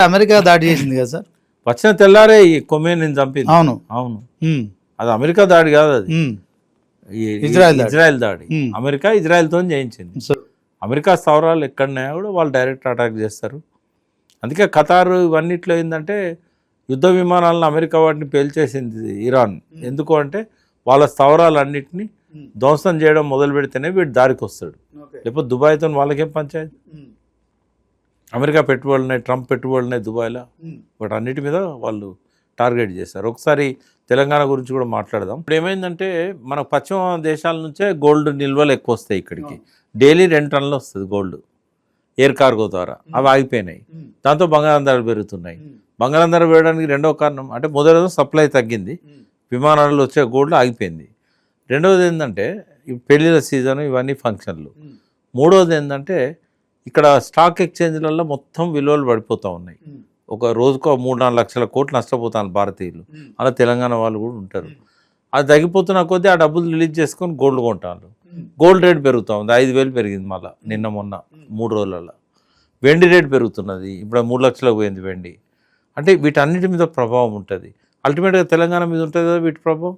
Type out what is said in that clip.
America దాడి చేసింది కదా సార్. వచ్చిన తెల్లారే ఈ కొమేనిని చంపింది. అవును. అవును, ఉమ్, అది అమెరికా దాడి కాదు, అది ఉమ్, ఈ ఇజ్రాయెల్ దాడి. ఇజ్రాయెల్ దాడి. ఉమ్. అమెరికా ఇజ్రాయెల్తో చేయించింది. సో అమెరికా స్థావరాలు ఎక్కడున్నాయో కూడా వాళ్ళు డైరెక్ట్ అటాక్ చేస్తారు. అందుకే ఖతార్ ఇవన్నిట్లో ఏంటంటే యుద్ధ విమానాలను అమెరికా వాటిని పేల్చేసింది ఇరాన్. ఎందుకు అంటే వాళ్ళ స్థావరాలన్నింటినీ ధ్వంసం చేయడం మొదలు పెడితేనే వీడు దారికి వస్తాడు. లేకపోతే దుబాయ్తో వాళ్ళకేం పంచాయతీ. అమెరికా పెట్టుబడులు ఉన్నాయి, ట్రంప్ పెట్టుబడులు ఉన్నాయి దుబాయ్లో, వాటి అన్నిటి మీద వాళ్ళు టార్గెట్ చేశారు. ఒకసారి తెలంగాణ గురించి కూడా మాట్లాడదాం. ఇప్పుడు ఏమైందంటే మన పశ్చిమ దేశాల నుంచే గోల్డ్ నిల్వలు ఎక్కువ వస్తాయి ఇక్కడికి. డైలీ 2 టన్నులు వస్తుంది గోల్డ్ ఎయిర్ కార్గో ద్వారా. అవి ఆగిపోయినాయి. దాంతో బంగారం ధరలు పెరుగుతున్నాయి. బంగారం ధర పెరగడానికి రెండవ కారణం అంటే మొదటి సప్లై తగ్గింది, విమానాల్లో వచ్చే గోల్డ్ ఆగిపోయింది. రెండవది ఏంటంటే పెళ్ళిళ్ళ సీజన్, ఇవన్నీ ఫంక్షన్లు. మూడవది ఏంటంటే ఇక్కడ స్టాక్ ఎక్స్చేంజ్లలో మొత్తం విలువలు పడిపోతూ ఉన్నాయి. ఒక రోజుకు 3-4 లక్షల కోట్లు నష్టపోతాను భారతీయులు. అలా తెలంగాణ వాళ్ళు కూడా ఉంటారు. అది తగ్గిపోతున్న కొద్దీ ఆ డబ్బులు రిలీజ్ చేసుకొని గోల్డ్ కొంటారు. గోల్డ్ రేట్ పెరుగుతూ ఉంది, 5,000 పెరిగింది మళ్ళీ నిన్న మొన్న 3 రోజులలో. వెండి రేట్ పెరుగుతున్నది, ఇప్పుడు 3 లక్షలకు పోయింది వెండి. అంటే వీటన్నిటి మీద ప్రభావం ఉంటుంది. అల్టిమేట్గా తెలంగాణ మీద ఉంటుంది కదా వీటి ప్రభావం.